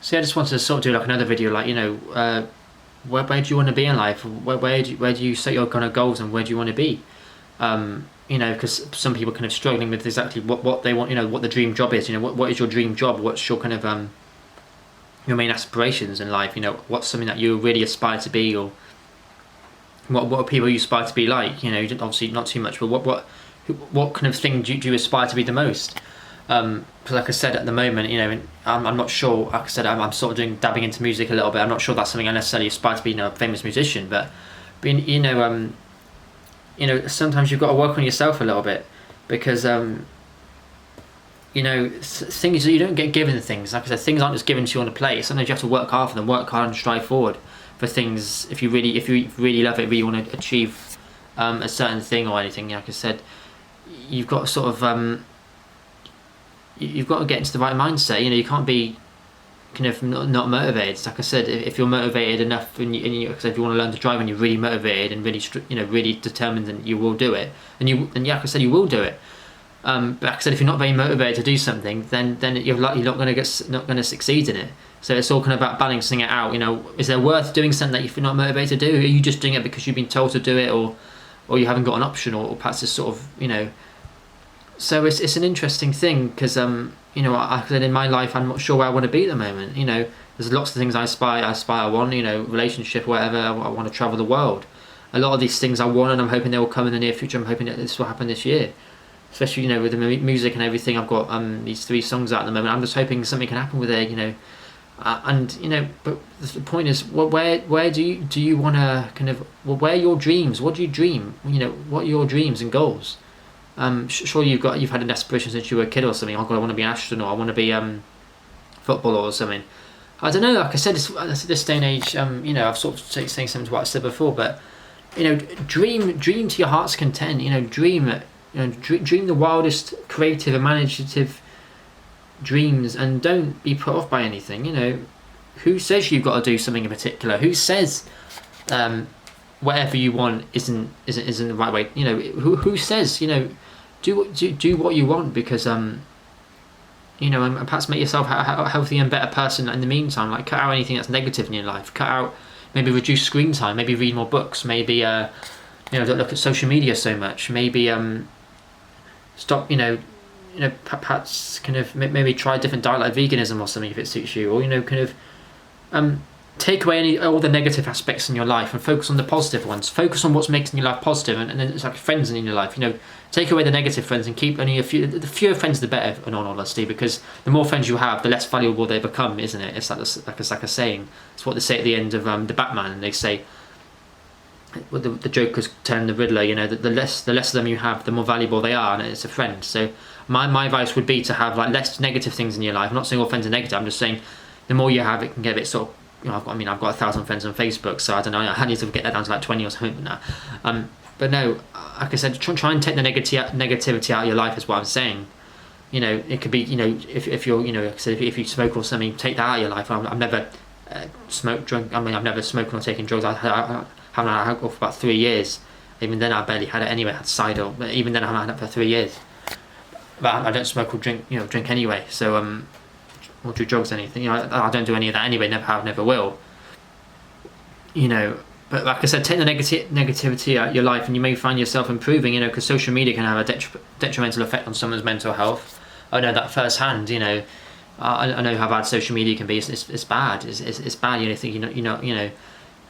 So yeah, I just wanted to sort of do like another video, like, where do you want to be in life? Where do you set your kind of goals, and where do you want to be? Because some people kind of struggling with exactly what they want, what the dream job is. What is your dream job? What's your kind of your main aspirations in life? What's something that you really aspire to be, or what are people you aspire to be like? Obviously not too much, but what kind of thing do you aspire to be the most? Because like I said, at the moment, I'm not sure. Like I said, I'm sort of dabbing into music a little bit. I'm not sure that's something I necessarily aspire to be, a famous musician. But sometimes you've got to work on yourself a little bit, because things that you don't get given things. Like I said, things aren't just given to you on a plate. Sometimes you have to work hard for them, work hard and strive forward for things. If you really love it, really want to achieve a certain thing or anything. Like I said, you've got to sort of you've got to get into the right mindset. You can't be kind of not motivated. Like I said, if you're motivated enough, and if you want to learn to drive and you're really motivated and really really determined, then you will do it. And like I said, you will do it. But like I said, if you're not very motivated to do something, then you're not going to succeed in it. So it's all kind of about balancing it out. Is there worth doing something that if you're not motivated to do? Are you just doing it because you've been told to do it, or you haven't got an option, or perhaps it's sort of So it's an interesting thing, because I said in my life, I'm not sure where I want to be at the moment. There's lots of things I aspire on. Relationship, whatever. I want to travel the world. A lot of these things I want, and I'm hoping they will come in the near future. I'm hoping that this will happen this year. Especially with the music and everything. I've got these 3 songs out at the moment. I'm just hoping something can happen with it. But the point is, where do you want to kind of? Where are your dreams? What do you dream? What are your dreams and goals? Sure, you've had an aspiration since you were a kid or something. I want to be an astronaut. I want to be footballer or something. I don't know. Like I said, this day and age, I've sort of saying something to what I said before, but dream to your heart's content. Dream the wildest, creative, imaginative dreams, and don't be put off by anything. Who says you've got to do something in particular? Who says whatever you want isn't the right way? Who says do what you want, because and perhaps make yourself a healthy and better person in the meantime. Like, cut out anything that's negative in your life. Cut out, maybe reduce screen time. Maybe read more books. Maybe don't look at social media so much. Maybe stop. Perhaps kind of maybe try a different diet like veganism or something if it suits you, or kind of take away all the negative aspects in your life and focus on the positive ones. Focus on what's making your life positive, and then it's like friends in your life. Take away the negative friends and keep only a few. The fewer friends, the better, in all honesty, because the more friends you have, the less valuable they become, isn't it? It's like a saying. It's what they say at the end of the Batman, and they say, well, the Joker's turn the Riddler. The less of them you have, the more valuable they are, and it's a friend. So my advice would be to have like less negative things in your life. I'm not saying all friends are negative. I'm just saying the more you have, it can get a bit sort of. I've got 1,000 friends on Facebook, so I don't know. I need to get that down to like 20 or something now. But no, like I said, try and take the negativity out of your life is what I'm saying. It could be, if you're, like I said, if you smoke or something, take that out of your life. I've never smoked, drunk. I've never smoked or taken drugs. I haven't had alcohol for about 3 years. Even then, I barely had it anyway. I had cider, but even then, I haven't had it for 3 years. But I don't smoke or drink, drink anyway. So or do drugs, anything. I don't do any of that anyway. Never have, never will. But like I said, take the negativity out of your life, and you may find yourself improving. Because social media can have a detrimental effect on someone's mental health. I know that firsthand. I know how bad social media can be. It's bad. It's bad.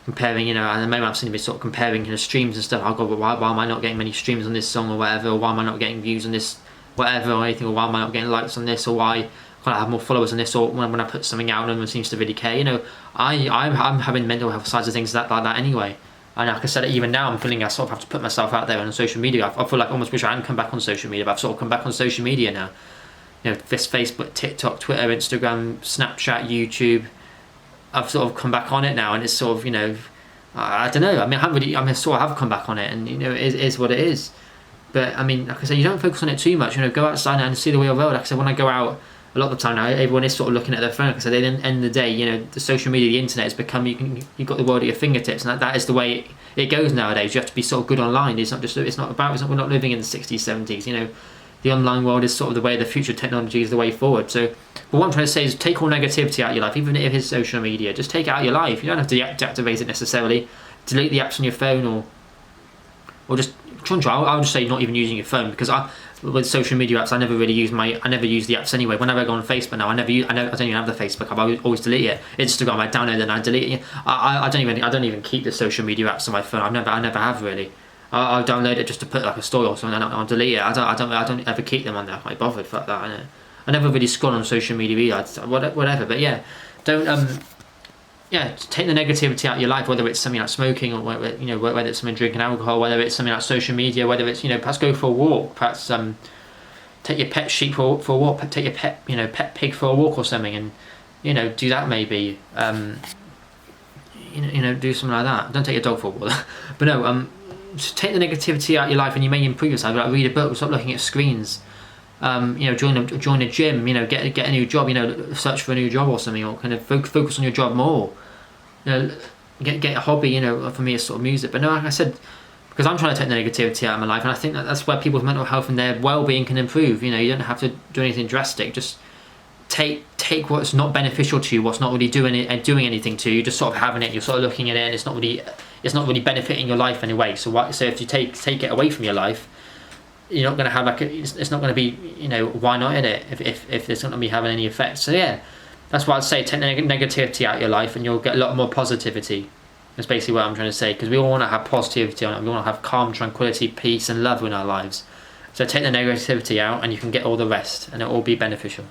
Comparing. At the moment I've seen me sort of comparing streams and stuff. I'll go, well, why am I not getting many streams on this song or whatever? Or why am I not getting views on this whatever or anything? Or why am I not getting likes on this? Or why can't I have more followers on this? Or when I put something out, no one seems to really care. I'm having mental health sides of things like that anyway. And like I said, even now I'm feeling I sort of have to put myself out there on social media. I feel like I almost wish I hadn't come back on social media, but I've sort of come back on social media now. This Facebook, TikTok, Twitter, Instagram, Snapchat, YouTube. I've sort of come back on it now, and it's sort of, I don't know. I sort of have come back on it, and it is what it is. But like I said, you don't focus on it too much. Go outside and see the real world. Like I said, when I go out, a lot of the time now, everyone is sort of looking at their phone. Like I said, at the end of the day, the social media, the internet has become, you've got the world at your fingertips, and that is the way it goes nowadays. You have to be sort of good online. We're not living in the 60s, 70s. the online world is sort of the way, the future technology is the way forward. So, but what I'm trying to say is take all negativity out of your life, even if it's social media. Just take it out of your life. You don't have to deactivate it necessarily. Delete the apps on your phone, or just I'll just say not even using your phone, because with social media apps, I never use the apps anyway. Whenever I go on Facebook now, I don't even have the Facebook app. I always delete it. Instagram, I download it and I delete it. I don't even keep the social media apps on my phone. I never have really. I'll download it just to put like a story or something, and I'll delete it. I don't ever keep them on there. I can't be bothered. Fuck that. I never really scroll on social media either. Whatever. But yeah, don't take the negativity out of your life, whether it's something like smoking, or whether it's something drinking alcohol, whether it's something like social media, whether it's perhaps go for a walk, perhaps take your pet sheep for a walk, take your pet pig for a walk or something, and do that maybe. Do something like that. Don't take your dog for a walk, but no. Just take the negativity out of your life, and you may improve yourself. Like read a book, stop looking at screens. Join a gym. Get a new job. Search for a new job or something, or kind of focus on your job more. Get a hobby. For me, it's sort of music. But no, like I said, because I'm trying to take the negativity out of my life, and I think that's where people's mental health and their well-being can improve. You don't have to do anything drastic. Just take what's not beneficial to you, what's not really doing anything to you. Just sort of having it. You're sort of looking at it, and it's not really benefiting your life anyway. So if you take it away from your life, you're not going to have it's not going to be why not in it if it's not going to be having any effect. So yeah, that's what I'd say. Take the negativity out of your life, and you'll get a lot more positivity. That's basically what I'm trying to say, because we all want to have positivity on it. We want to have calm, tranquility, peace, and love in our lives. So take the negativity out, and you can get all the rest, and it'll all be beneficial.